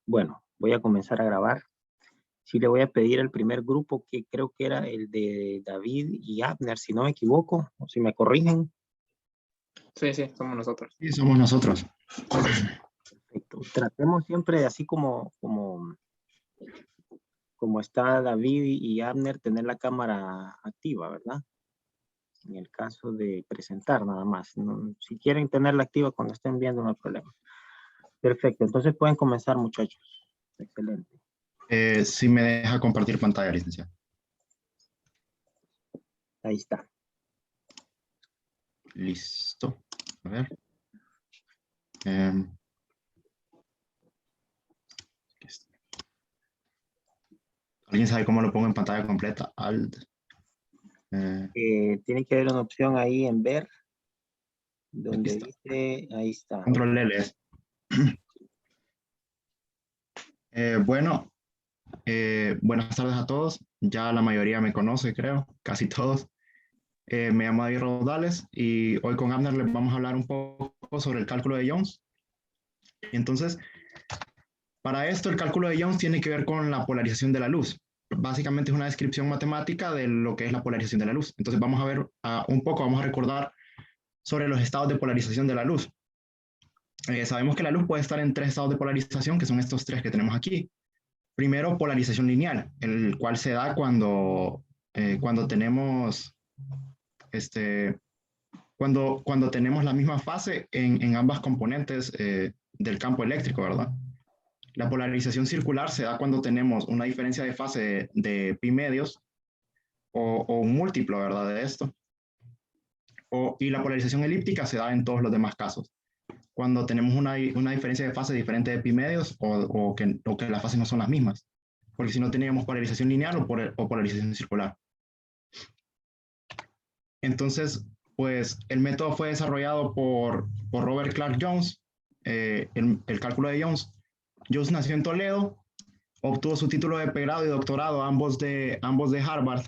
Bueno, voy a comenzar a grabar. Sí, le voy a pedir al primer grupo, que creo que era el de David y Abner, si no me equivoco, o si me corrigen. Sí, somos nosotros. Sí, somos nosotros. Perfecto. Tratemos siempre de así como está David y Abner, tener la cámara activa, ¿verdad? En el caso de presentar nada más. Si quieren tenerla activa cuando estén viendo, no hay problema. Perfecto, entonces pueden comenzar, muchachos. Excelente. Si me deja compartir pantalla, licenciado. Ahí está. Listo. A ver. ¿Alguien sabe cómo lo pongo en pantalla completa? Alt. Tiene que haber una opción ahí en ver, donde dice, ahí está. Control L. Bueno, buenas tardes a todos. Ya la mayoría me conoce, creo, casi todos. Me llamo David Rodales y hoy con Abner les vamos a hablar un poco sobre el cálculo de Jones. Entonces, para esto el cálculo de Jones tiene que ver con la polarización de la luz. Básicamente es una descripción matemática de lo que es la polarización de la luz. Entonces vamos a ver vamos a recordar sobre los estados de polarización de la luz. Sabemos que la luz puede estar en 3 estados de polarización, que son estos 3 que tenemos aquí. Primero, polarización lineal, el cual se da cuando tenemos cuando tenemos la misma fase en ambas componentes del campo eléctrico, ¿verdad? La polarización circular se da cuando tenemos una diferencia de fase de pi medios o un múltiplo, ¿verdad? De esto. Y la polarización elíptica se da en todos los demás casos. Cuando tenemos una diferencia de fase diferente de pi medios o que las fases no son las mismas. Porque si no teníamos polarización lineal o polarización circular. Entonces, pues el método fue desarrollado por Robert Clark Jones, el cálculo de Jones. Jones nació en Toledo, obtuvo su título de pregrado y doctorado, ambos de Harvard,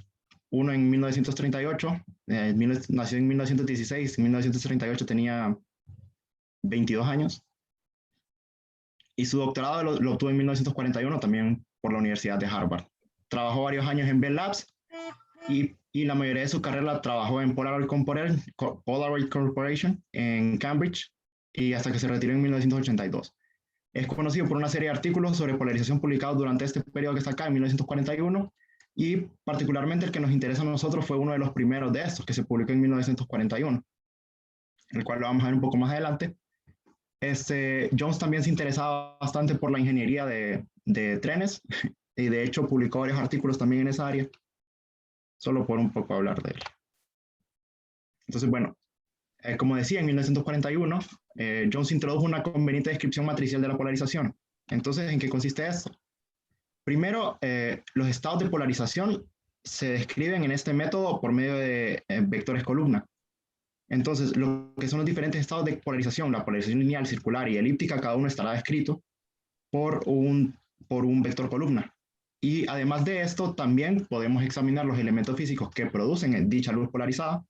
uno en 1938, nació en 1916, en 1938 tenía 22 años, y su doctorado lo obtuvo en 1941 también por la Universidad de Harvard. Trabajó varios años en Bell Labs y la mayoría de su carrera trabajó en Polaroid Corporation en Cambridge y hasta que se retiró en 1982. Es conocido por una serie de artículos sobre polarización publicados durante este periodo que está acá, en 1941, y particularmente el que nos interesa a nosotros fue uno de los primeros de estos, que se publicó en 1941, el cual lo vamos a ver un poco más adelante. Jones también se interesaba bastante por la ingeniería de trenes, y de hecho publicó varios artículos también en esa área, solo por un poco hablar de él. Entonces, bueno, como decía, en 1941, Jones introdujo una conveniente descripción matricial de la polarización. Entonces, ¿en qué consiste esto? Primero, los estados de polarización se describen en este método por medio de vectores columna. Entonces, lo que son los diferentes estados de polarización, la polarización lineal, circular y elíptica, cada uno estará descrito por un vector columna. Y además de esto, también podemos examinar los elementos físicos que producen dicha luz polarizada,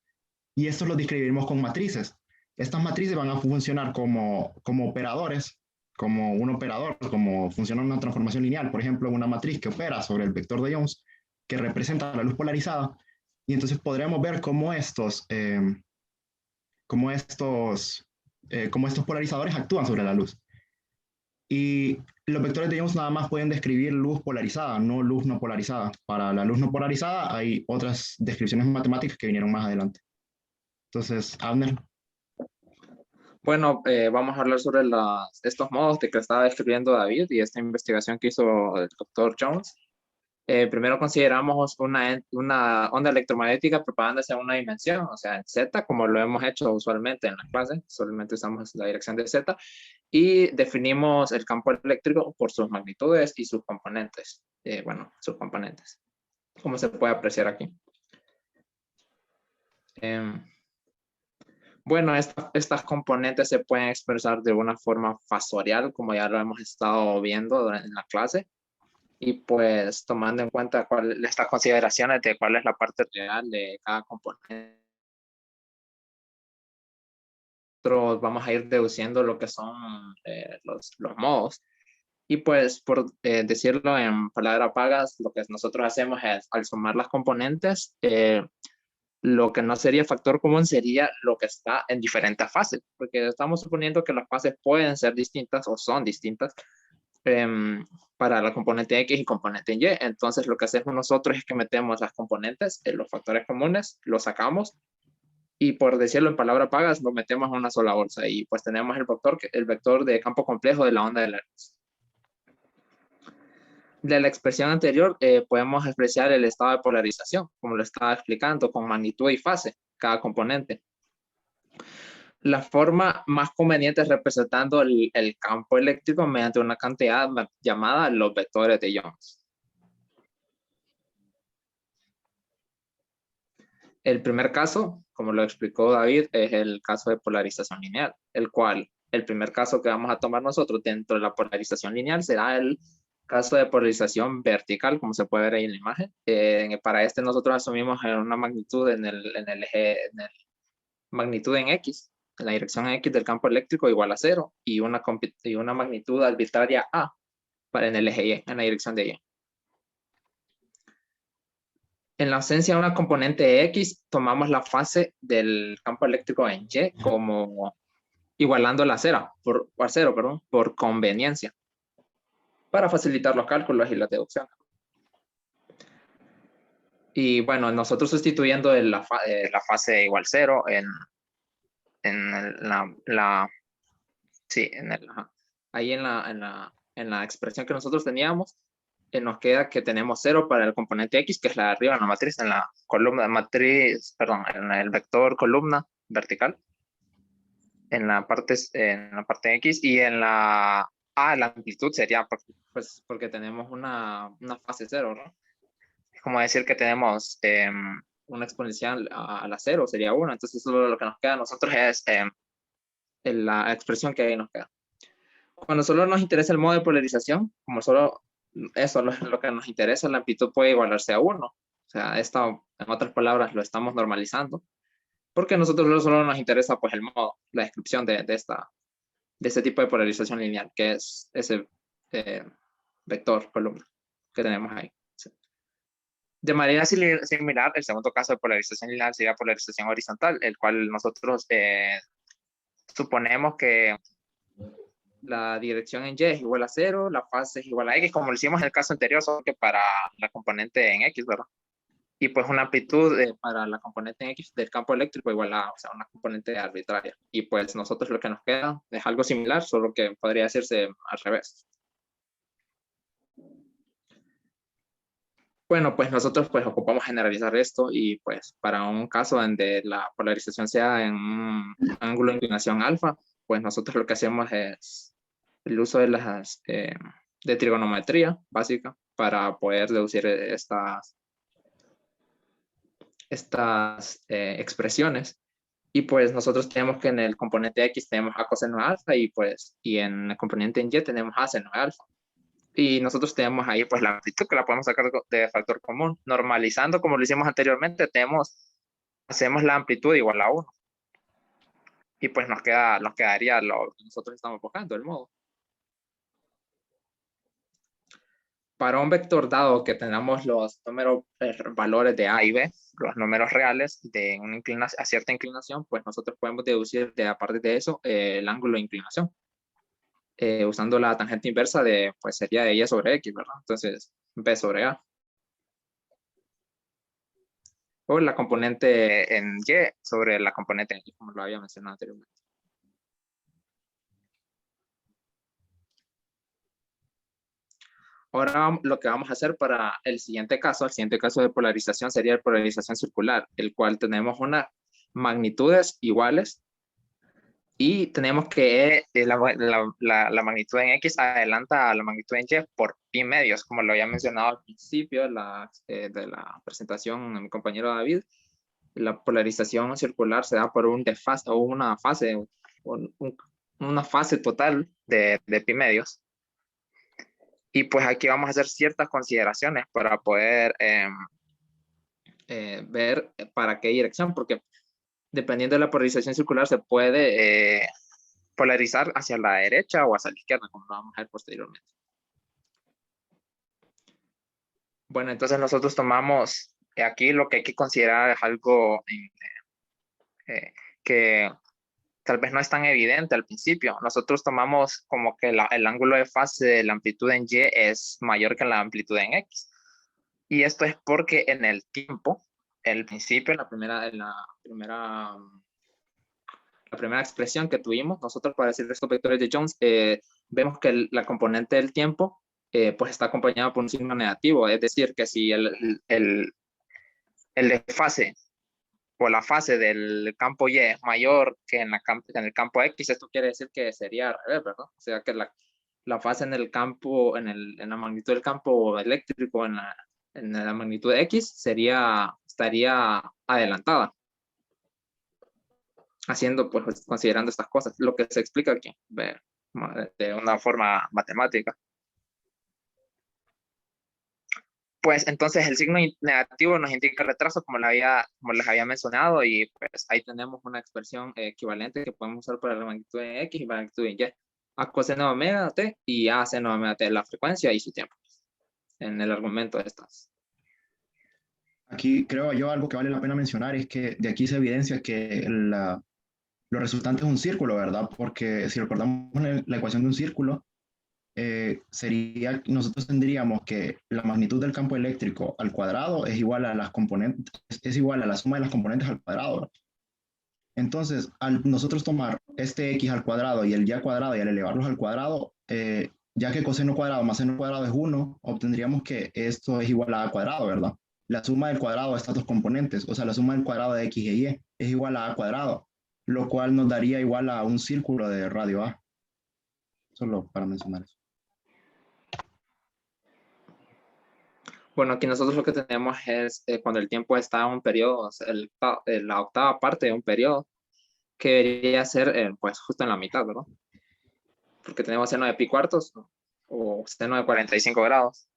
y estos los describiremos con matrices. Estas matrices van a funcionar como operadores, como un operador, como funciona una transformación lineal, por ejemplo, una matriz que opera sobre el vector de Jones, que representa la luz polarizada, y entonces podremos ver cómo estos polarizadores actúan sobre la luz. Y los vectores de Jones nada más pueden describir luz polarizada, no luz no polarizada. Para la luz no polarizada hay otras descripciones matemáticas que vinieron más adelante. Entonces, Abner. Bueno, vamos a hablar sobre estos modos de que estaba describiendo David y esta investigación que hizo el doctor Jones. Primero consideramos una onda electromagnética propagándose a una dimensión, o sea, en Z, como lo hemos hecho usualmente en la clase, solamente usamos la dirección de Z, y definimos el campo eléctrico por sus magnitudes y sus componentes. Sus componentes, como se puede apreciar aquí. Bueno, estas componentes se pueden expresar de una forma fasorial, como ya lo hemos estado viendo en la clase. Y pues tomando en cuenta estas consideraciones de cuál es la parte real de cada componente. vamos a ir deduciendo lo que son los modos. Y pues, por decirlo en palabras vagas, lo que nosotros hacemos es, al sumar las componentes, lo que no sería factor común sería lo que está en diferentes fases, porque estamos suponiendo que las fases pueden ser distintas o son distintas para la componente X y componente Y. Entonces, lo que hacemos nosotros es que metemos las componentes en los factores comunes, los sacamos y, por decirlo en palabras vagas, lo metemos en una sola bolsa y pues tenemos el vector de campo complejo de la onda de Lorentz. De la expresión anterior podemos expresar el estado de polarización, como lo estaba explicando, con magnitud y fase, cada componente. La forma más conveniente es representando el campo eléctrico mediante una cantidad llamada los vectores de Jones. El primer caso, como lo explicó David, es el caso de polarización lineal, el cual, el primer caso que vamos a tomar nosotros dentro de la polarización lineal será el caso de polarización vertical, como se puede ver ahí en la imagen. Para este nosotros asumimos una magnitud en el eje, magnitud en X, en la dirección X del campo eléctrico igual a 0 y una magnitud arbitraria A en el eje Y, en la dirección de Y. En la ausencia de una componente X, tomamos la fase del campo eléctrico en Y como igualando la cero, por conveniencia, para facilitar los cálculos y la deducción. Y bueno, nosotros sustituyendo la fase igual 0 ahí en la expresión que nosotros teníamos, nos queda que tenemos 0 para el componente X, que es la de arriba en la matriz, en la columna matriz, perdón, en el vector columna vertical, en la parte X, y en la amplitud sería pues porque tenemos una fase 0, ¿no? Es como decir que tenemos una exponencial a la 0, sería 1, entonces solo lo que nos queda a nosotros es la expresión que ahí nos queda. Cuando solo nos interesa el modo de polarización, como solo eso es lo que nos interesa, la amplitud puede igualarse a 1. O sea, esto, en otras palabras, lo estamos normalizando, porque a nosotros solo nos interesa pues el modo, la descripción de este tipo de polarización lineal, que es ese vector columna que tenemos ahí. De manera similar, el segundo caso de polarización lineal sería polarización horizontal, el cual nosotros suponemos que la dirección en Y es igual a 0, la fase es igual a X, como lo hicimos en el caso anterior, solo que para la componente en X, ¿verdad? Y pues una amplitud para la componente en X del campo eléctrico igual a, o sea, una componente arbitraria. Y pues nosotros lo que nos queda es algo similar, solo que podría decirse al revés. Bueno, pues nosotros pues ocupamos generalizar esto y pues para un caso donde la polarización sea en un ángulo de inclinación alfa, pues nosotros lo que hacemos es el uso de las de trigonometría básica para poder deducir estas expresiones. Y pues nosotros tenemos que en el componente X tenemos A coseno de alfa y en el componente en Y tenemos A seno de alfa. Y nosotros tenemos ahí pues la amplitud que la podemos sacar de factor común. Normalizando como lo hicimos anteriormente, hacemos la amplitud igual a 1. Y pues nos quedaría lo que nosotros estamos buscando, el modo. Para un vector dado que tengamos los números, valores de A y B, los números reales de una a cierta inclinación, pues nosotros podemos deducir a partir de eso el ángulo de inclinación. Usando la tangente inversa pues sería de Y sobre X, ¿verdad? Entonces, B sobre A. O la componente en Y sobre la componente en Y, como lo había mencionado anteriormente. Ahora lo que vamos a hacer para el siguiente caso de polarización sería la polarización circular, el cual tenemos unas magnitudes iguales y tenemos que la magnitud en X adelanta a la magnitud en Y por pi medios, como lo había mencionado al principio de la presentación de mi compañero David. La polarización circular se da por un desfase o una fase total de pi medios. Y pues aquí vamos a hacer ciertas consideraciones para poder ver para qué dirección, porque dependiendo de la polarización circular, se puede polarizar hacia la derecha o hacia la izquierda, como lo vamos a ver posteriormente. Bueno, entonces nosotros tomamos aquí lo que hay que considerar es algo que tal vez no es tan evidente al principio. Nosotros tomamos como que el ángulo de fase de la amplitud en Y es mayor que la amplitud en X. Y esto es porque en el tiempo, el principio, la primera expresión que tuvimos, nosotros para decir estos vectores de Jones, vemos que la componente del tiempo pues está acompañada por un signo negativo. Es decir, que si el desfase o la fase del campo Y es mayor que en el campo X, esto quiere decir que sería al revés, ¿verdad? O sea que la fase en el campo, en la magnitud del campo eléctrico, en la magnitud X, estaría adelantada. Haciendo, pues, considerando estas cosas, lo que se explica aquí, de una forma matemática. Pues entonces el signo negativo nos indica el retraso, como les había mencionado, y pues ahí tenemos una expresión equivalente que podemos usar para la magnitud en X y la magnitud en Y. A coseno omega t y a seno omega t, la frecuencia y su tiempo, en el argumento de estas. Aquí creo yo algo que vale la pena mencionar es que de aquí se evidencia que lo resultante es un círculo, ¿verdad? Porque si recordamos la ecuación de un círculo, nosotros tendríamos que la magnitud del campo eléctrico al cuadrado es igual a las componentes, es igual a la suma de las componentes al cuadrado, ¿verdad? Entonces, al nosotros tomar este x al cuadrado y el y al cuadrado y al elevarlos al cuadrado, ya que coseno cuadrado más seno cuadrado es 1, obtendríamos que esto es igual a a cuadrado, ¿verdad? La suma del cuadrado de estas dos componentes, o sea, la suma del cuadrado de x y y es igual a cuadrado, lo cual nos daría igual a un círculo de radio A. Solo para mencionar eso. Bueno, aquí nosotros lo que tenemos es cuando el tiempo está en un periodo, o sea, la octava parte de un periodo, que debería ser pues justo en la mitad, ¿verdad? Porque tenemos seno de pi cuartos o seno de 45 grados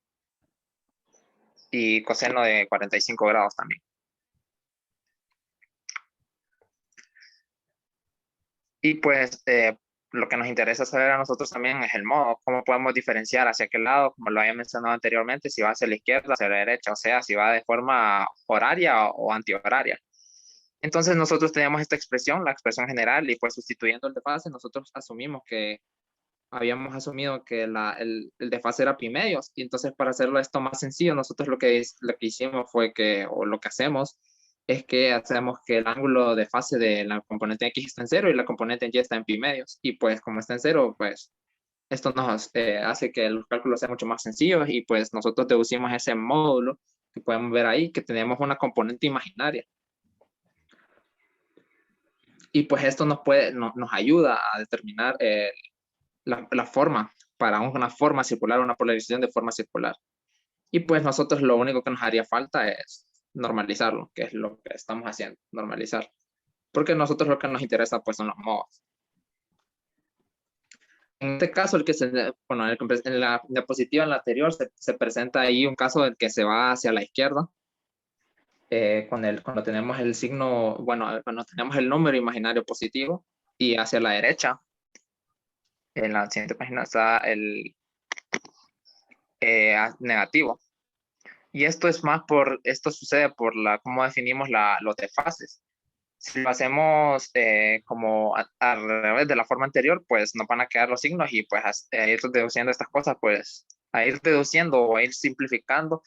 y coseno de 45 grados también. Y pues lo que nos interesa saber a nosotros también es el modo, cómo podemos diferenciar hacia qué lado, como lo había mencionado anteriormente, si va hacia la izquierda, hacia la derecha, o sea, si va de forma horaria o antihoraria. Entonces nosotros teníamos esta expresión, la expresión general, y pues sustituyendo el desfase, nosotros habíamos asumido que el desfase era pi medios, y entonces para hacerlo esto más sencillo, nosotros lo que hicimos fue o lo que hacemos, es que hacemos que el ángulo de fase de la componente X está en 0 y la componente en Y está en pi medios, y pues como está en 0, pues esto nos hace que los cálculos sean mucho más sencillos, y pues nosotros deducimos ese módulo que podemos ver ahí, que tenemos una componente imaginaria. Y pues esto nos ayuda a determinar la forma para una forma circular, una polarización de forma circular. Y pues nosotros lo único que nos haría falta es normalizarlo, que es lo que estamos haciendo, normalizar. Porque a nosotros lo que nos interesa pues son los modos. En este caso, en la diapositiva anterior se presenta ahí un caso en que se va hacia la izquierda. Cuando tenemos el signo, cuando tenemos el número imaginario positivo, y hacia la derecha, en la siguiente página está el negativo. Y esto sucede por cómo definimos los desfases. Si lo hacemos como al revés de la forma anterior, pues nos van a quedar los signos, y pues a ir deduciendo estas cosas, pues a ir deduciendo o a ir simplificando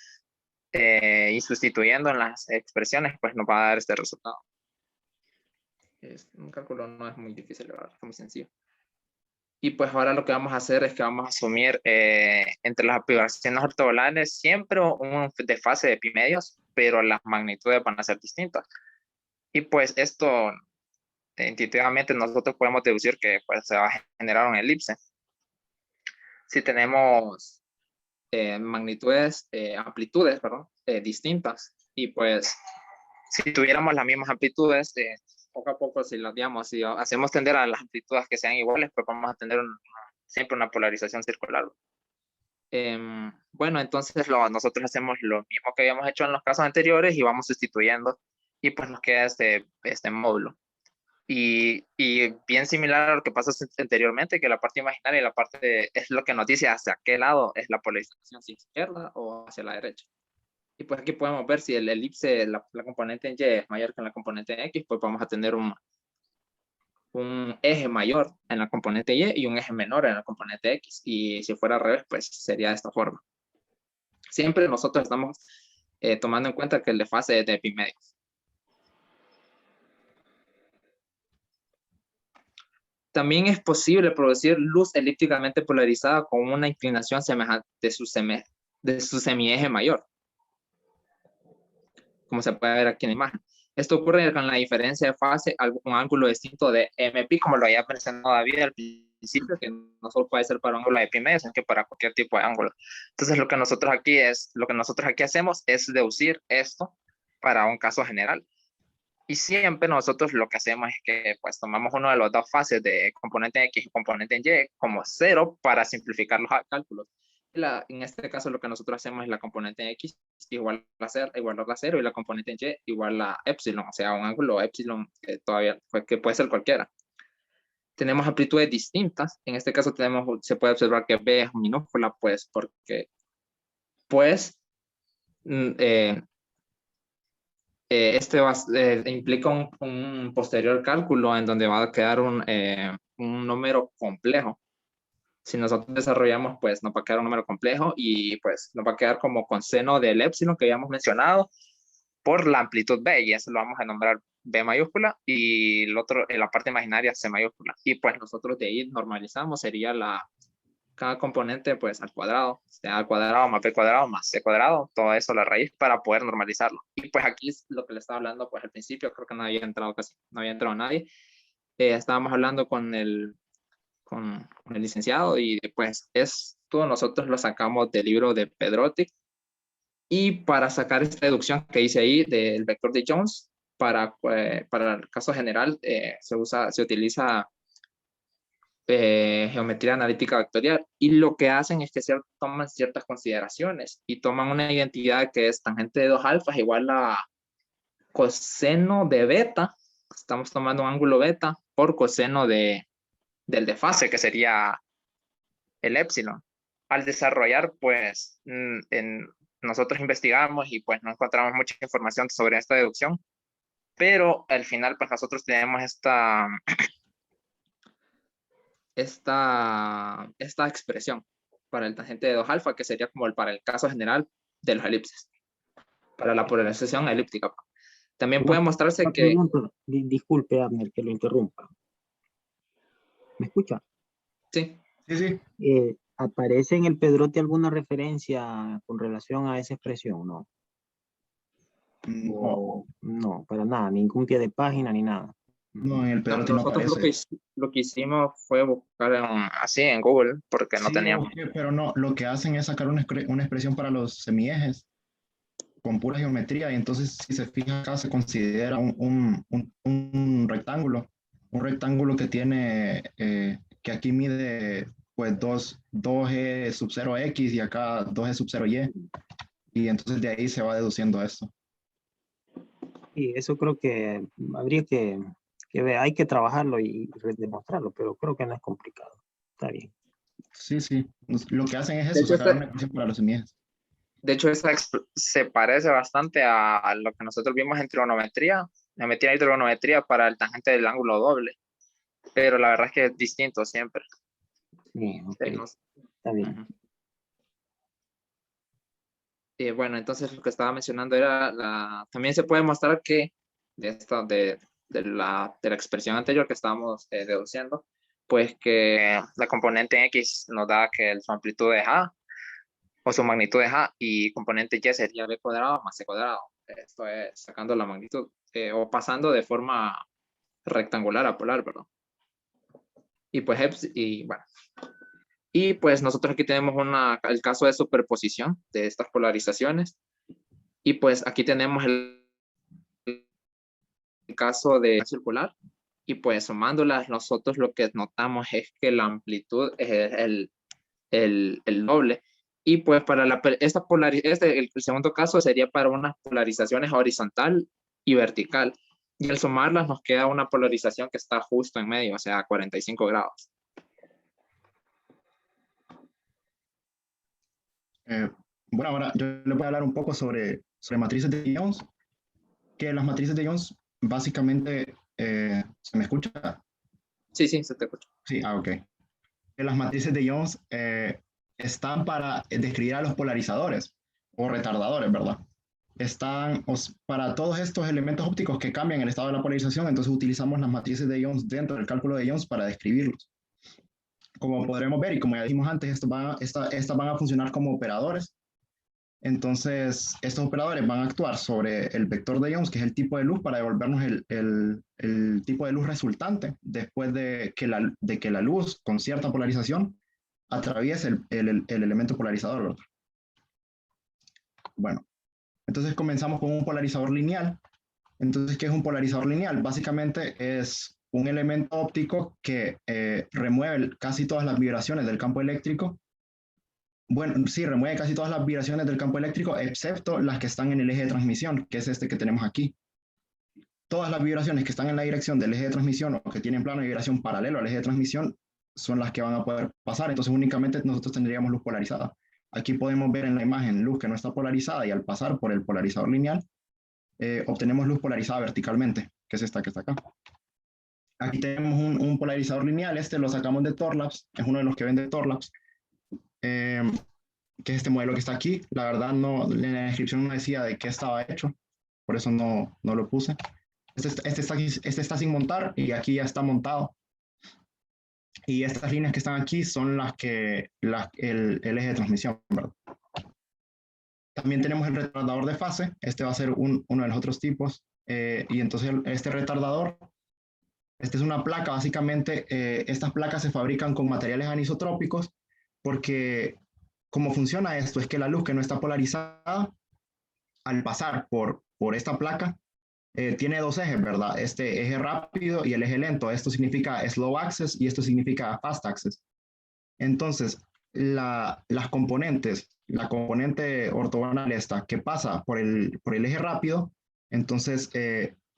y sustituyendo en las expresiones, pues nos va a dar este resultado. Un cálculo no es muy difícil, ¿verdad? Es muy sencillo. Y pues ahora lo que vamos a hacer es que vamos a asumir entre las aplicaciones ortogonales siempre un desfase de pi medios, pero las magnitudes van a ser distintas. Y pues esto, intuitivamente nosotros podemos deducir que pues se va a generar una elipse. Si tenemos amplitudes, perdón, distintas, y pues si tuviéramos las mismas amplitudes, poco a poco, si hacemos tender a las amplitudes que sean iguales, pues vamos a tener siempre una polarización circular. Bueno, entonces nosotros hacemos lo mismo que habíamos hecho en los casos anteriores y vamos sustituyendo, y pues nos queda este módulo. Y bien similar a lo que pasó anteriormente, que la parte imaginaria y la parte es lo que nos dice hacia qué lado es la polarización, si izquierda o hacia la derecha. Y pues aquí podemos ver si el elipse, la componente en Y es mayor que la componente en X, pues vamos a tener un eje mayor en la componente Y y un eje menor en la componente X. Y si fuera al revés, pues sería de esta forma. Siempre nosotros estamos tomando en cuenta que el desfase es de pi medios. También es posible producir luz elípticamente polarizada con una inclinación semejante de su semieje mayor, como se puede ver aquí en la imagen. Esto ocurre con la diferencia de fase a un ángulo distinto de mpi, como lo había presentado David al principio, que no solo puede ser para un ángulo de pi medio, sino que para cualquier tipo de ángulo. Entonces lo que nosotros aquí hacemos es deducir esto para un caso general. Y siempre nosotros lo que hacemos es que pues tomamos uno de los dos fases de componente en X y componente en Y como 0 para simplificar los cálculos. En este caso lo que nosotros hacemos es la componente en X igual a 0 y la componente en Y igual a epsilon, o sea, un ángulo epsilon que puede ser cualquiera. Tenemos amplitudes distintas. En este caso se puede observar que B es minúscula, pues porque pues implica un posterior cálculo en donde va a quedar un número complejo. Si nosotros desarrollamos, pues nos va a quedar un número complejo y pues nos va a quedar como con seno del épsilon que habíamos mencionado por la amplitud B, y eso lo vamos a nombrar B mayúscula y el otro, en la parte imaginaria C mayúscula. Y pues nosotros de ahí normalizamos, sería cada componente pues al cuadrado, sea al cuadrado más b cuadrado más c cuadrado, todo eso la raíz para poder normalizarlo. Y pues aquí es lo que le estaba hablando pues al principio, creo que no había entrado nadie. Estábamos hablando con el licenciado y pues esto nosotros lo sacamos del libro de Pedrotti, y para sacar esta deducción que hice ahí del vector de Jones, para el caso general se utiliza geometría analítica vectorial, y lo que hacen es que toman ciertas consideraciones y toman una identidad que es tangente de 2 alfas igual a coseno de beta. Estamos tomando un ángulo beta por coseno del desfase, que sería el épsilon. Al desarrollar, pues, nosotros investigamos y pues no encontramos mucha información sobre esta deducción, pero al final, pues nosotros tenemos esta expresión para el tangente de 2 alfa, que sería como para el caso general de los elipses, para la polarización elíptica. También puede mostrarse que... Disculpe, Abner, que lo interrumpa. ¿Me escucha? Sí. Sí. ¿Aparece en el Pedrotti alguna referencia con relación a esa expresión? No. No, para nada, ningún pie de página ni nada. No, en el Pedrotti no nosotros aparece. lo que hicimos fue buscar así en Google, porque no teníamos. Pero no, lo que hacen es sacar una expresión para los semiejes con pura geometría, y entonces si se fija acá se considera un rectángulo que tiene, que aquí mide pues 2e sub 0x y acá 2e sub 0y, y entonces de ahí se va deduciendo esto. Y eso creo que habría que ver, hay que trabajarlo y demostrarlo, pero creo que no es complicado. Está bien. Sí, lo que hacen es eso, sacar una expresión para los semiejes. De hecho, esa se parece bastante a lo que nosotros vimos en trigonometría, geometría y trigonometría para el tangente del ángulo doble, pero la verdad es que es distinto siempre. Sí, okay. Está bien. Bueno, entonces lo que estaba mencionando era también se puede mostrar que de la expresión anterior que estábamos deduciendo, pues que la componente X nos da que su amplitud es A, o su magnitud es A, y componente Y sería B cuadrado más C cuadrado. Esto es sacando la magnitud, o pasando de forma rectangular a polar, ¿verdad? Y pues, y pues nosotros aquí tenemos el caso de superposición de estas polarizaciones, y pues aquí tenemos el caso de circular, y pues sumándolas nosotros lo que notamos es que la amplitud es el doble. Y pues para el segundo caso sería para unas polarizaciones horizontal y vertical. Y al sumarlas nos queda una polarización que está justo en medio, o sea, 45 grados. Bueno, ahora yo les voy a hablar un poco sobre matrices de Jones, que las matrices de Jones básicamente, ¿se me escucha? Sí, sí, se te escucha. Sí, ok. Que las matrices de Jones están para describir a los polarizadores o retardadores, ¿verdad? Están para todos estos elementos ópticos que cambian el estado de la polarización, entonces utilizamos las matrices de Jones dentro del cálculo de Jones para describirlos. Como podremos ver y como ya dijimos antes, estas van a funcionar como operadores. Entonces, estos operadores van a actuar sobre el vector de Jones, que es el tipo de luz, para devolvernos el tipo de luz resultante después de que la luz con cierta polarización atraviese el elemento polarizador, ¿verdad? Bueno, entonces comenzamos con un polarizador lineal. Entonces, ¿qué es un polarizador lineal? Básicamente es un elemento óptico que remueve casi todas las vibraciones del campo eléctrico. Bueno, sí, remueve casi todas las vibraciones del campo eléctrico, excepto las que están en el eje de transmisión, que es este que tenemos aquí. Todas las vibraciones que están en la dirección del eje de transmisión o que tienen plano de vibración paralelo al eje de transmisión son las que van a poder pasar. Entonces, únicamente nosotros tendríamos luz polarizada. Aquí podemos ver en la imagen luz que no está polarizada y al pasar por el polarizador lineal, obtenemos luz polarizada verticalmente, que es esta que está acá. Aquí tenemos un polarizador lineal, este lo sacamos de Thorlabs, es uno de los que vende Thorlabs, que es este modelo que está aquí. La verdad, no, en la descripción no decía de qué estaba hecho, por eso no lo puse. Este está sin montar y aquí ya está montado. Y estas líneas que están aquí son el eje de transmisión, ¿verdad? También tenemos el retardador de fase. Este va a ser uno de los otros tipos. Y entonces este retardador, esta es una placa. Básicamente, estas placas se fabrican con materiales anisotrópicos porque cómo funciona esto es que la luz que no está polarizada, al pasar por esta placa, tiene dos ejes, ¿verdad? Este eje rápido y el eje lento. Esto significa slow access y esto significa fast access. Entonces, las componentes, la componente ortogonal esta que pasa por el eje rápido, entonces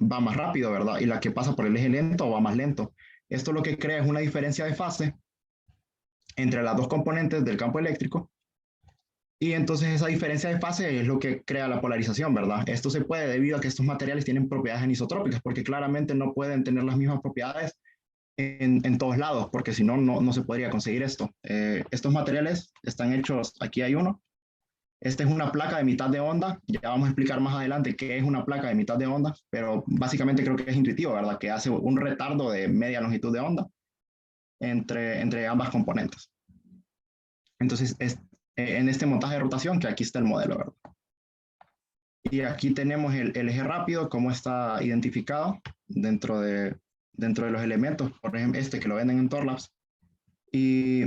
va más rápido, ¿verdad? Y la que pasa por el eje lento va más lento. Esto lo que crea es una diferencia de fase entre las dos componentes del campo eléctrico. Y entonces esa diferencia de fase es lo que crea la polarización, ¿verdad? Esto se puede debido a que estos materiales tienen propiedades anisotrópicas, porque claramente no pueden tener las mismas propiedades en todos lados, porque si no, no se podría conseguir esto. Estos materiales están hechos, aquí hay uno. Esta es una placa de mitad de onda. Ya vamos a explicar más adelante qué es una placa de mitad de onda, pero básicamente creo que es intuitivo, ¿verdad? Que hace un retardo de media longitud de onda entre ambas componentes. Entonces, en este montaje de rotación, que aquí está el modelo, ¿verdad? Y aquí tenemos el eje rápido, cómo está identificado dentro de los elementos, por ejemplo, este que lo venden en Thorlabs. Y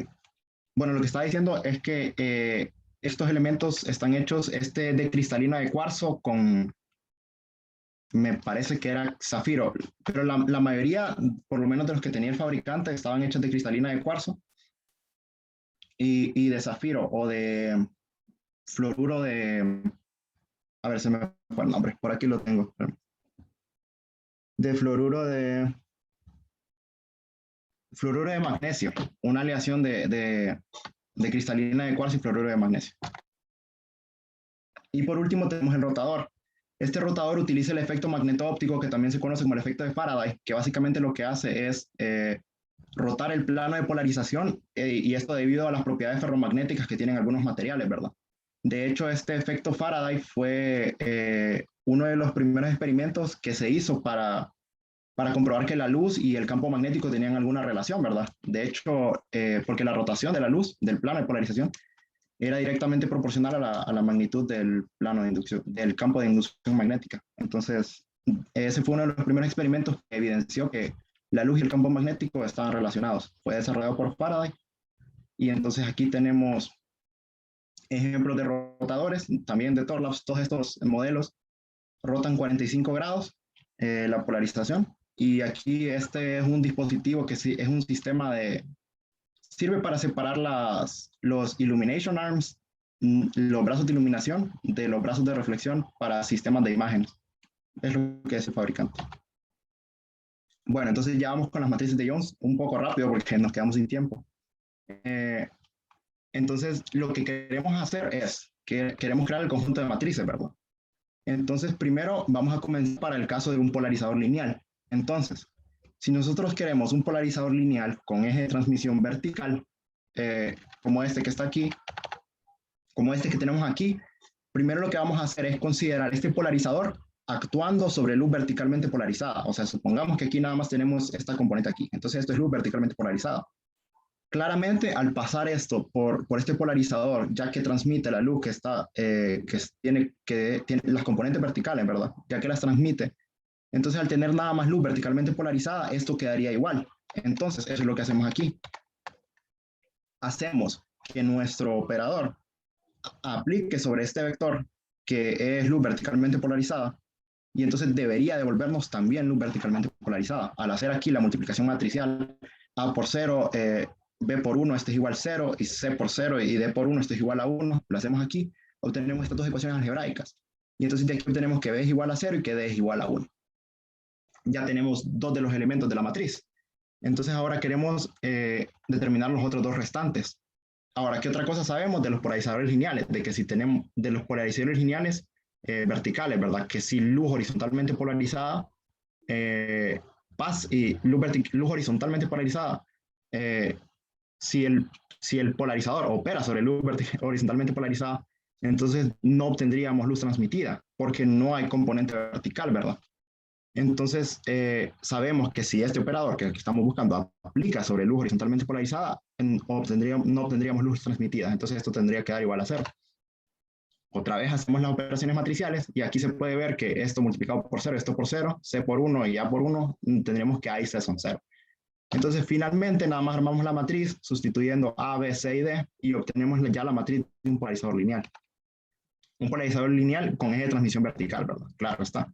bueno, lo que está diciendo es que estos elementos están hechos de cristalina de cuarzo con, me parece que era zafiro, pero la mayoría, por lo menos de los que tenía el fabricante, estaban hechos de cristalina de cuarzo y de zafiro o de fluoruro de, a ver, se me fue el nombre, por aquí lo tengo. De fluoruro de magnesio, una aleación de cristalina de cuarzo y fluoruro de magnesio. Y por último tenemos el rotador. Este rotador utiliza el efecto magneto-óptico, que también se conoce como el efecto de Faraday, que básicamente lo que hace es rotar el plano de polarización, y esto debido a las propiedades ferromagnéticas que tienen algunos materiales, ¿verdad? De hecho, este efecto Faraday fue uno de los primeros experimentos que se hizo para comprobar que la luz y el campo magnético tenían alguna relación, ¿verdad? De hecho, porque la rotación de la luz, del plano de polarización, era directamente proporcional a la magnitud del plano de inducción, del campo de inducción magnética. Entonces, ese fue uno de los primeros experimentos que evidenció que la luz y el campo magnético estaban relacionados. Fue desarrollado por Faraday. Y entonces aquí tenemos ejemplos de rotadores, también de Thorlabs. Todos estos modelos rotan 45 grados la polarización. Y aquí este es un dispositivo que sí, es un sistema sirve para separar los illumination arms, los brazos de iluminación, de los brazos de reflexión para sistemas de imágenes. Es lo que es el fabricante. Bueno, entonces ya vamos con las matrices de Jones un poco rápido porque nos quedamos sin tiempo. Entonces, lo que queremos hacer es que queremos crear el conjunto de matrices, ¿verdad? Entonces, primero vamos a comenzar para el caso de un polarizador lineal. Entonces, si nosotros queremos un polarizador lineal con eje de transmisión vertical, como este que está aquí, como este que tenemos aquí, primero lo que vamos a hacer es considerar este polarizador actuando sobre luz verticalmente polarizada. O sea, supongamos que aquí nada más tenemos esta componente aquí. Entonces, esto es luz verticalmente polarizada. Claramente, al pasar esto por este polarizador, ya que transmite la luz que tiene las componentes verticales, ¿verdad? Ya que las transmite. Entonces, al tener nada más luz verticalmente polarizada, esto quedaría igual. Entonces, eso es lo que hacemos aquí. Hacemos que nuestro operador aplique sobre este vector, que es luz verticalmente polarizada, y entonces debería devolvernos también luz verticalmente polarizada. Al hacer aquí la multiplicación matricial, A por 0, B por 1, este es igual a 0, y C por 0 y D por 1, esto es igual a 1, lo hacemos aquí, obtenemos estas dos ecuaciones algebraicas. Y entonces de aquí obtenemos que B es igual a 0 y que D es igual a 1. Ya tenemos dos de los elementos de la matriz. Entonces ahora queremos determinar los otros dos restantes. Ahora, ¿qué otra cosa sabemos de los polarizadores lineales? De que si tenemos de los polarizadores lineales verticales, ¿verdad? Que si luz horizontalmente polarizada, luz horizontalmente polarizada, si el polarizador opera sobre luz horizontalmente polarizada, entonces no obtendríamos luz transmitida, porque no hay componente vertical, ¿verdad? Entonces, sabemos que si este operador que estamos buscando aplica sobre luz horizontalmente polarizada, no obtendríamos luz transmitida. Entonces, esto tendría que dar igual a 0. Otra vez hacemos las operaciones matriciales y aquí se puede ver que esto multiplicado por 0, esto por 0, C por 1 y A por 1, tendremos que A y C son 0. Entonces, finalmente, nada más armamos la matriz sustituyendo A, B, C y D y obtenemos ya la matriz de un polarizador lineal. Un polarizador lineal con eje de transmisión vertical, ¿verdad? Claro está.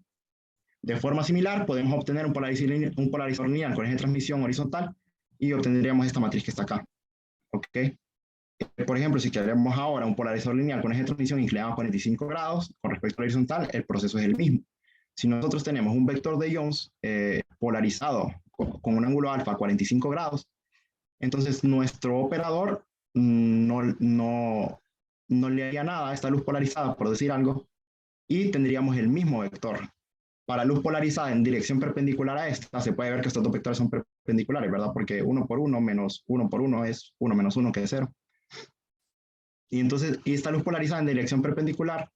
De forma similar, podemos obtener un polarizador lineal con eje de transmisión horizontal y obtendríamos esta matriz que está acá. ¿Ok? Por ejemplo, si queremos ahora un polarizador lineal con eje de transmisión inclinado a 45 grados con respecto a la horizontal, el proceso es el mismo. Si nosotros tenemos un vector de Jones polarizado con un ángulo alfa a 45 grados, entonces nuestro operador no le haría nada a esta luz polarizada, por decir algo, y tendríamos el mismo vector. Para luz polarizada en dirección perpendicular a esta, se puede ver que estos dos vectores son perpendiculares, ¿verdad? Porque 1 por 1 menos 1 por 1 es 1 menos 1, que es 0. Y entonces, esta luz polarizada en dirección perpendicular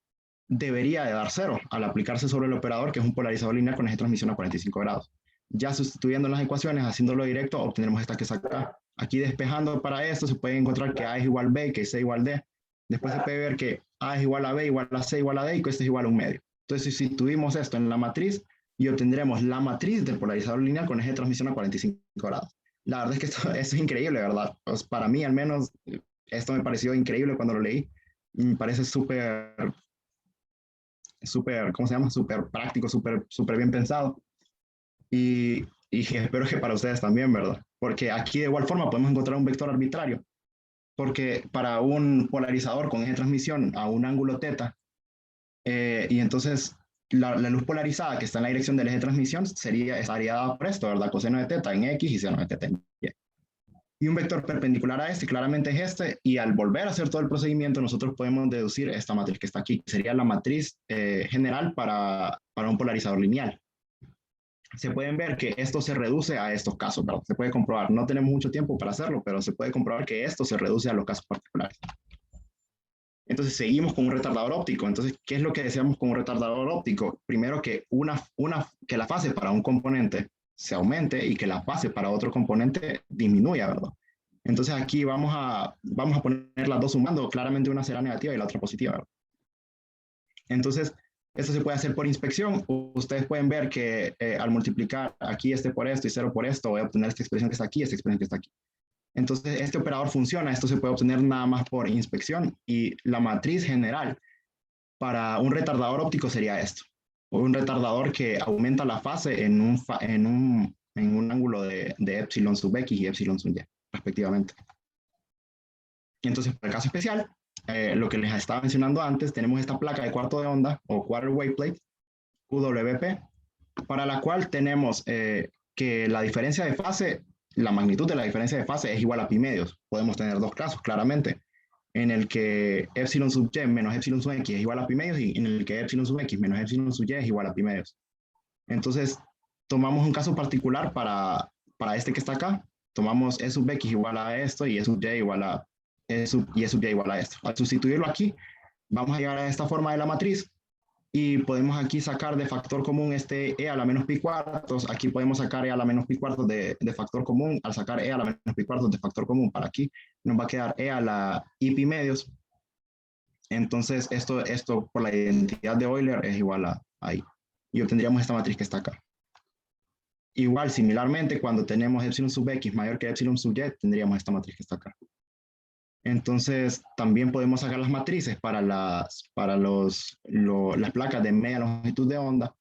debería de dar 0 al aplicarse sobre el operador, que es un polarizador lineal con eje de transmisión a 45 grados. Ya sustituyendo las ecuaciones, haciéndolo directo, obtendremos esta que está acá. Aquí despejando para esto, se puede encontrar que A es igual a B, que C igual a D. Después se puede ver que A es igual a B, igual a C, igual a D, y que esto es igual a un medio. Entonces, si sustituimos esto en la matriz, y obtendremos la matriz del polarizador lineal con eje de transmisión a 45 grados. La verdad es que esto es increíble, ¿verdad? Pues para mí, al menos, esto me pareció increíble cuando lo leí. Me parece súper, ¿cómo se llama? Súper práctico, súper bien pensado. Y espero que para ustedes también, ¿verdad? Porque aquí de igual forma podemos encontrar un vector arbitrario. Porque para un polarizador con eje de transmisión a un ángulo θ, y entonces la luz polarizada que está en la dirección del eje de transmisión estaría dada por esto, ¿verdad? Coseno de θ en X y seno de θ en Y. Y un vector perpendicular a este claramente es este, y al volver a hacer todo el procedimiento nosotros podemos deducir esta matriz que está aquí, que sería la matriz general para un polarizador lineal. Se pueden ver que esto se reduce a estos casos, ¿verdad? Se puede comprobar, no tenemos mucho tiempo para hacerlo, pero se puede comprobar que esto se reduce a los casos particulares. Entonces seguimos con un retardador óptico. Entonces, ¿qué es lo que deseamos con un retardador óptico? Primero que que la fase para un componente se aumente y que la fase para otro componente disminuya, ¿verdad? Entonces aquí vamos a poner las dos sumando, claramente una será negativa y la otra positiva, ¿verdad? Entonces, esto se puede hacer por inspección. Ustedes pueden ver que al multiplicar aquí este por esto y 0 por esto, voy a obtener esta expresión que está aquí, esta expresión que está aquí. Entonces, este operador funciona. Esto se puede obtener nada más por inspección. Y la matriz general para un retardador óptico sería esto. Un retardador que aumenta la fase en un ángulo de epsilon sub x y epsilon sub y, respectivamente. Entonces, para el caso especial, lo que les estaba mencionando antes, tenemos esta placa de cuarto de onda o quarter wave plate, UWP, para la cual tenemos que la diferencia de fase, la magnitud de la diferencia de fase es igual a pi medios. Podemos tener dos casos, claramente, en el que epsilon sub y menos epsilon sub x es igual a pi medios y en el que epsilon sub x menos epsilon sub y es igual a pi medios. Entonces, tomamos un caso particular para este que está acá. Tomamos e sub x igual a esto y e sub y igual a, y e sub y igual a esto. Al sustituirlo aquí, vamos a llegar a esta forma de la matriz y podemos aquí sacar de factor común este e a la menos pi cuartos. Aquí podemos sacar e a la menos pi cuartos de factor común. Al sacar e a la menos pi cuartos de factor común para aquí, nos va a quedar e a la i pi medios. Entonces, esto por la identidad de Euler es igual a i. Y obtendríamos esta matriz que está acá. Igual, similarmente, cuando tenemos epsilon sub x mayor que epsilon sub y, tendríamos esta matriz que está acá. Entonces, también podemos sacar las matrices para las placas de media longitud de onda,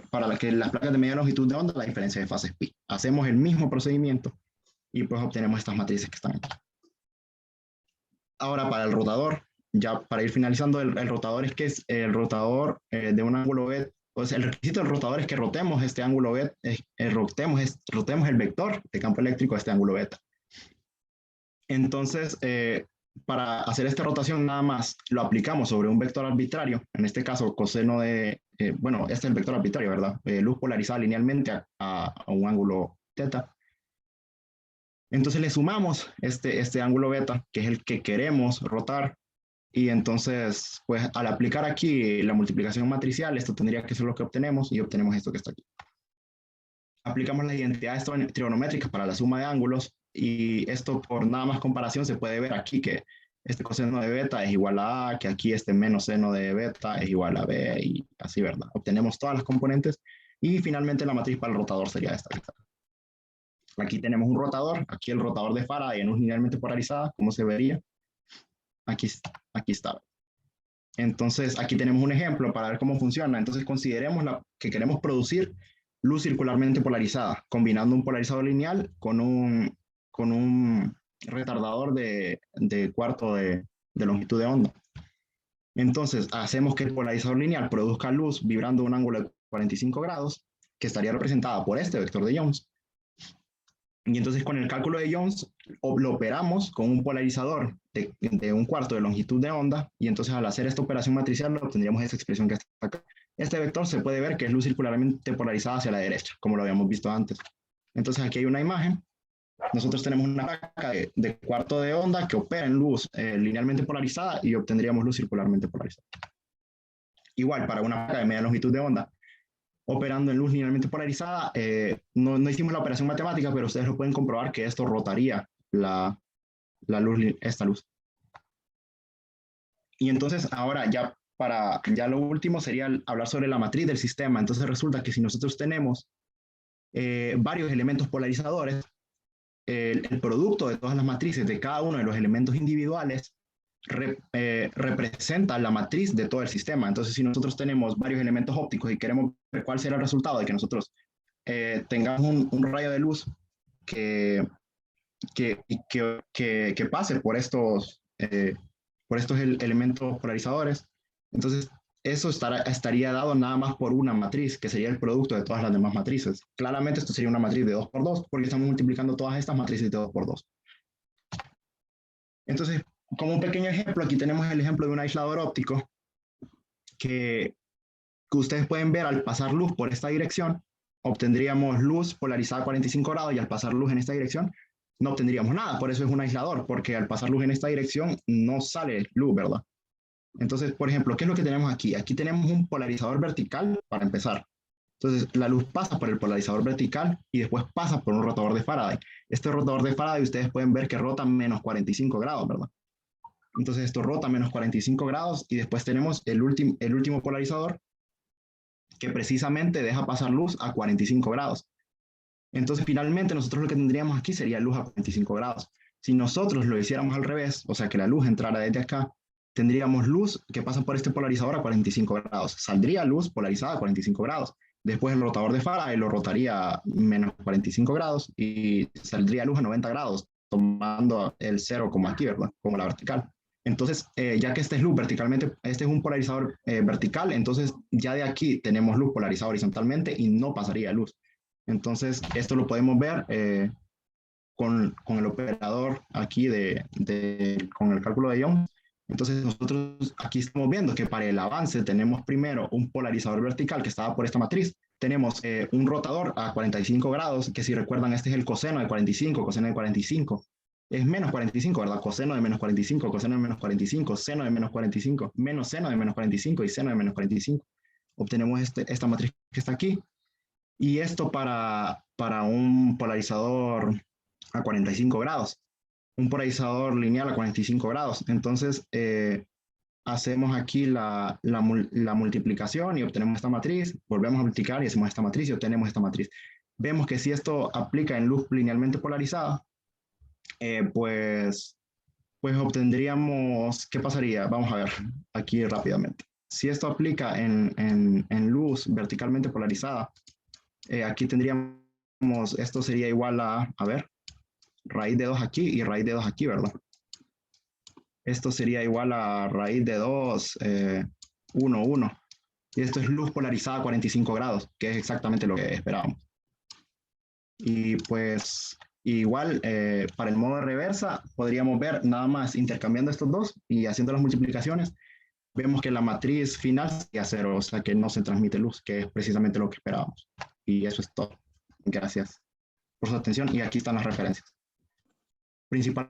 para las placas de media longitud de onda la diferencia de fase es pi. Hacemos el mismo procedimiento y pues obtenemos estas matrices que están aquí. Ahora, para el rotador, ya para ir finalizando, el rotador es que es el rotador de un ángulo beta. Pues el requisito del rotador es que rotemos este ángulo beta, rotemos el vector de campo eléctrico de este ángulo beta. Entonces, para hacer esta rotación nada más lo aplicamos sobre un vector arbitrario, en este caso coseno de, bueno, este es el vector arbitrario, ¿verdad? Luz polarizada linealmente a un ángulo θ. Entonces le sumamos este ángulo beta, que es el que queremos rotar, y entonces, pues al aplicar aquí la multiplicación matricial, esto tendría que ser lo que obtenemos, y obtenemos esto que está aquí. Aplicamos las identidades trigonométricas para la suma de ángulos, y esto por nada más comparación se puede ver aquí que este coseno de beta es igual a A, que aquí este menos seno de beta es igual a B, y así, ¿verdad? Obtenemos todas las componentes, y finalmente la matriz para el rotador sería esta. Aquí tenemos un rotador, aquí el rotador de Faraday en luz linealmente polarizada, ¿cómo se vería? Aquí está. Entonces, aquí tenemos un ejemplo para ver cómo funciona. Entonces, consideremos que queremos producir luz circularmente polarizada, combinando un polarizador lineal con un retardador de cuarto de longitud de onda. Entonces, hacemos que el polarizador lineal produzca luz vibrando a un ángulo de 45 grados, que estaría representada por este vector de Jones. Y entonces con el cálculo de Jones lo operamos con un polarizador de un cuarto de longitud de onda, y entonces al hacer esta operación matricial obtendríamos esa expresión que está acá. Este vector se puede ver que es luz circularmente polarizada hacia la derecha, como lo habíamos visto antes. Entonces aquí hay una imagen. Nosotros tenemos una placa de cuarto de onda que opera en luz linealmente polarizada y obtendríamos luz circularmente polarizada. Igual para una placa de media longitud de onda operando en luz linealmente polarizada, no hicimos la operación matemática, pero ustedes lo pueden comprobar que esto rotaría esta luz. Y entonces ahora ya lo último sería hablar sobre la matriz del sistema. Entonces resulta que si nosotros tenemos varios elementos polarizadores, el producto de todas las matrices de cada uno de los elementos individuales representa la matriz de todo el sistema. Entonces, si nosotros tenemos varios elementos ópticos y queremos ver cuál será el resultado de que nosotros tengamos un rayo de luz que pase por estos elementos polarizadores, entonces eso estaría dado nada más por una matriz, que sería el producto de todas las demás matrices. Claramente esto sería una matriz de 2 por 2, porque estamos multiplicando todas estas matrices de 2 por 2. Entonces, como un pequeño ejemplo, aquí tenemos el ejemplo de un aislador óptico que ustedes pueden ver al pasar luz por esta dirección, obtendríamos luz polarizada a 45 grados, y al pasar luz en esta dirección no obtendríamos nada. Por eso es un aislador, porque al pasar luz en esta dirección no sale luz, ¿verdad? Entonces, por ejemplo, ¿qué es lo que tenemos aquí? Aquí tenemos un polarizador vertical para empezar. Entonces, la luz pasa por el polarizador vertical y después pasa por un rotador de Faraday. Este rotador de Faraday ustedes pueden ver que rota menos 45 grados, ¿verdad? Entonces esto rota menos 45 grados y después tenemos el último polarizador que precisamente deja pasar luz a 45 grados. Entonces finalmente nosotros lo que tendríamos aquí sería luz a 45 grados. Si nosotros lo hiciéramos al revés, o sea que la luz entrara desde acá, tendríamos luz que pasa por este polarizador a 45 grados. Saldría luz polarizada a 45 grados. Después el rotador de Faraday lo rotaría a menos 45 grados y saldría luz a 90 grados, tomando el 0 como aquí, ¿verdad? Como la vertical. Entonces, ya que este es luz verticalmente, este es un polarizador vertical, entonces ya de aquí tenemos luz polarizada horizontalmente y no pasaría luz. Entonces, esto lo podemos ver con el operador aquí con el cálculo de Young. Entonces, nosotros aquí estamos viendo que para el avance tenemos primero un polarizador vertical que estaba por esta matriz. Tenemos un rotador a 45 grados, que si recuerdan, este es el coseno de 45, coseno de 45. Es menos 45, ¿verdad? Coseno de menos 45, coseno de menos 45, seno de menos 45, menos seno de menos 45 y seno de menos 45. Obtenemos esta matriz que está aquí. Y esto para un polarizador a 45 grados. Un polarizador lineal a 45 grados. Entonces, hacemos aquí la multiplicación y obtenemos esta matriz. Volvemos a multiplicar y hacemos esta matriz y obtenemos esta matriz. Vemos que si esto aplica en luz linealmente polarizada, pues obtendríamos, ¿qué pasaría? Vamos a ver aquí rápidamente. Si esto aplica en luz verticalmente polarizada, aquí tendríamos, esto sería igual a ver, raíz de 2 aquí y raíz de 2 aquí, ¿verdad? Esto sería igual a raíz de 2, 1, 1. Y esto es luz polarizada a 45 grados, que es exactamente lo que esperábamos. Y pues igual, para el modo de reversa, podríamos ver nada más intercambiando estos dos y haciendo las multiplicaciones, vemos que la matriz final sería 0, o sea que no se transmite luz, que es precisamente lo que esperábamos. Y eso es todo. Gracias por su atención y aquí están las referencias. Principalmente